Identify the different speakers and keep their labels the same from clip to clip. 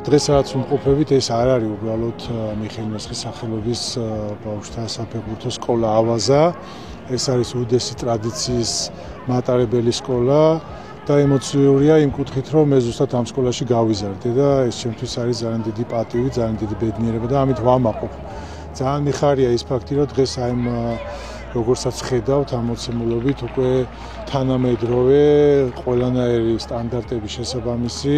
Speaker 1: დღეს რაც ვიმყოფებით, ეს არ არის უბრალოდ მიხეილ მესხის სახელობის ბავშვთა საფეხბურთო სკოლა ავაზა. ეს არის უდესი ტრადიციის მატარებელი სკოლა და ემოციურია იმ კუთხით, რომ მე ზუსტად ამ სკოლაში გავიზარდე და ეს ჩემთვის არის ძალიან დიდი პატივი, ძალიან დიდი ბედნიერება და ამით ვამაყობ. ძალიან მიხარია ის ფაქტი, რომ დღეს აი როგორცაც ხედავთ ამ მოცემულობით უკვე თანამედროვე ყველანაირი სტანდარტების შესაბამისი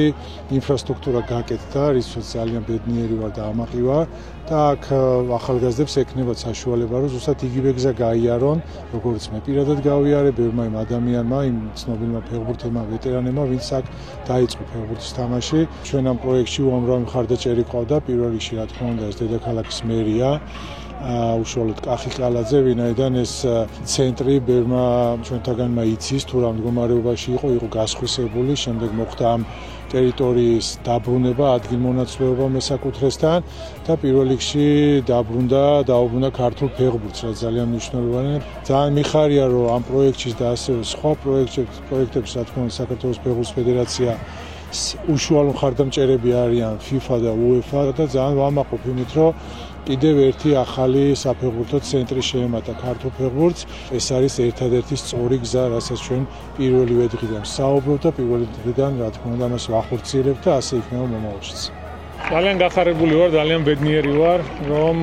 Speaker 1: ინფრასტრუქტურა გაკეთდა, რისაც ძალიან ბედნიერი ვარ და ამაყი ვარ და აქ ახალგაზრდებს ექნებათ საშუალება, რომ ზუსტად იგივე გზა გაიარონ, როგორც მე პირადად გავიარე, ბევრმა იმ ადამიანმა, იმ ცნობილმა ფეხბურთელმა, ვეტერანებმა, ვინც აქ დაიწყო ფეხბურთის თამაში. ჩვენ ამ პროექტში უამრავი მხარდაჭერი ყავდა, პირველ რიგში რა თქმა უნდა ეს დედაქალაქის მერია. უშუალოდ კახი ყალაძე, ვინაიდან ეს ცენტრი ბევრმა ჩვენთაგანმა იცის თუ რა მდგომარეობაში იყო გასხვისებული, შემდეგ მოხდა ამ ტერიტორიის დაბრუნება, ადგილმონაცვლეობა მესაკუთრესთან და პირველ რიგში დაუბრუნდა ქართულ ფეხბურთს, რაც ძალიან მნიშვნელოვანია. ძალიან მიხარია, რომ ამ პროექტში და ასევე სხვა პროექტებს, რა თქმა უნდა, საქართველოს ფეხბურთის ფედერაცია უშუალო მხარდამჭერები არიან FIFA და UEFA და ძალიან ვამაყობ იმით, რომ კიდევ ერთი ახალი საფეხბურთო ცენტრი შეემატა ქართულ ფეხბურთს. ეს არის ერთადერთი სწორი გზა, რასაც ჩვენ პირველივე დღიდან საუბრობთ და პირველი დღიდან, რა თქმა უნდა, მას ვახორციელებთ და ასე იქნება მომავალშიც.
Speaker 2: ძალიან გახარებული ვარ, ძალიან ბედნიერი ვარ, რომ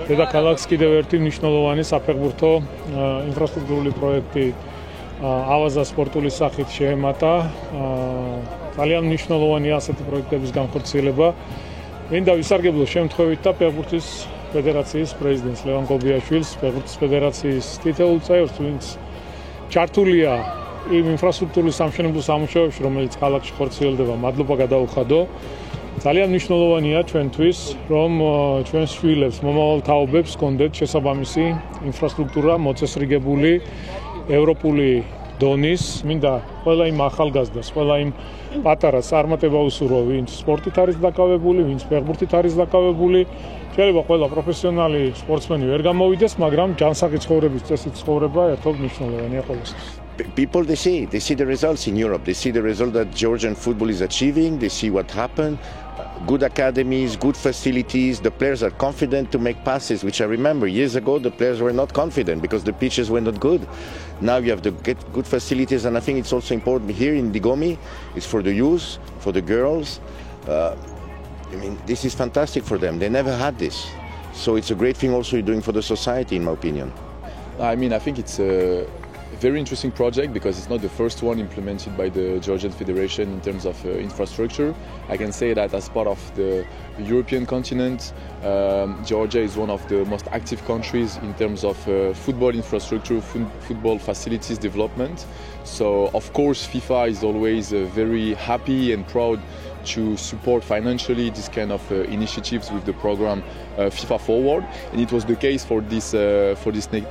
Speaker 2: დედაქალაქს კიდევ ერთი მნიშვნელოვანი საფეხბურთო ინფრასტრუქტურული პროექტი ავაზა სპორტული სახით შეემატა. ძალიან მნიშვნელოვანია ასეთი პროექტების განხორციელება. მინდა ვისარგებლო შემთხვევით და ფეხბურთის ფედერაციის პრეზიდენტს ლევან კობიაშვილს, ფეხბურთის ფედერაციის თითოეულ წევრს, ვინც ჩართულია იმ ინფრასტრუქტურის სამშენებლო სამუშაოებში, რომელიც ქალაქში ხორციელდება, მადლობა გადაუხადო. ძალიან მნიშვნელოვანია ჩვენთვის, რომ ჩვენს შვილებს, მომავალ თაობებს ჰქონდეთ შესაბამისი ინფრასტრუქტურა მოწესრიგებული ევროპული დონის. მინდა ყველა იმ ახალგაზრდას, ყველა იმ პატარას წარმატება უსურვო, ვინც სპორტით არის დაკავებული, ვინც ფეხბურთით არის დაკავებული. შეიძლება ყველა პროფესიონალი სპორტსმენი ვერ გამოვიდეს, მაგრამ ჯანსაღი ცხოვრების წესით ცხოვრება ერთობ მნიშვნელოვანია ყველასთვის.
Speaker 3: People they see the results in Europe. They see the result that Georgian football is achieving. They see what happened. Good academies, good facilities. The players are confident to make passes, which I remember years ago the players were not confident because the pitches were not good. Now you have to get good facilities, and I think it's also important here in Digomi. It's for the youth, for the girls. This is fantastic for them. They never had this, so it's a great thing also you're doing for the society, in my opinion.
Speaker 4: I think it's a very interesting project because it's not the first one implemented by the Georgian Federation in terms of infrastructure. I can say that as part of the European continent, Georgia is one of the most active countries in terms of football infrastructure, football facilities development. So of course FIFA is always very happy and proud to support financially this kind of initiatives with the program FIFA Forward, and it was the case for this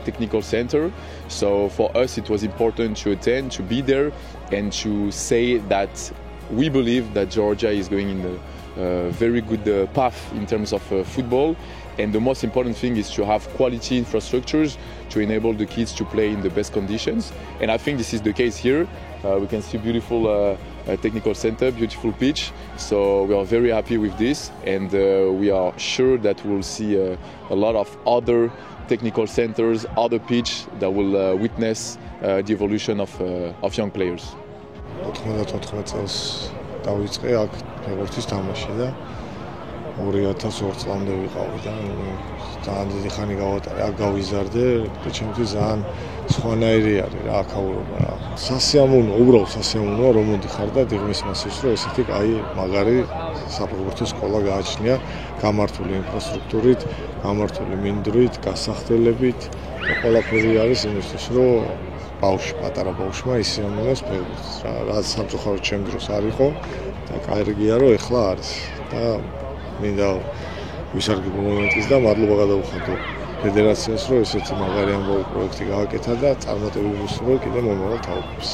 Speaker 4: technical center. So for us it was important to attend, to be there, and to say that we believe that Georgia is going in a very good path in terms of football, and the most important thing is to have quality infrastructures to enable the kids to play in the best conditions, and I think this is the case here. We can see beautiful technical center, beautiful pitch, so we are very happy with this, and we are sure that we'll see a lot of other technical centers, other pitch that will witness the evolution of young players.
Speaker 1: 94 წელს დავიწყე აქ ფეხბურთის თამაში და 2002 წლამდე ვიყავი და ძალიან დიდი ხანი გავატარე, აქ გავიზარდე და ჩემთვის ძალიან სხვანაირი არის რა აქაურობა რა. სასიამოვნო, უბრალოდ სასიამოვნოა რომ მოდიხარ და დიღმის მასივს რომ ესეთი კაი მაგარი საფეხბურთო სკოლა გააჩნია, გამართული ინფრასტრუქტურით, გამართული მინდვრით, გასახდელებით და ყველაფერი არის იმისთვის რომ პატარა ბავშვმა ისიამოვნოს ფეხბურთს რა. რაც სამწუხაროდ ჩემ დროს არ იყო და კარგია რომ ეხლა არის და მინდა ვისარგებლო მომენტის და მადლობა გადაუხადო ფედერაციას, რომ ესეთი მაგარი ამბავი პროექტი გააკეთა და წარმატებული ვუსურვო კიდევ მომავალ თაობებს.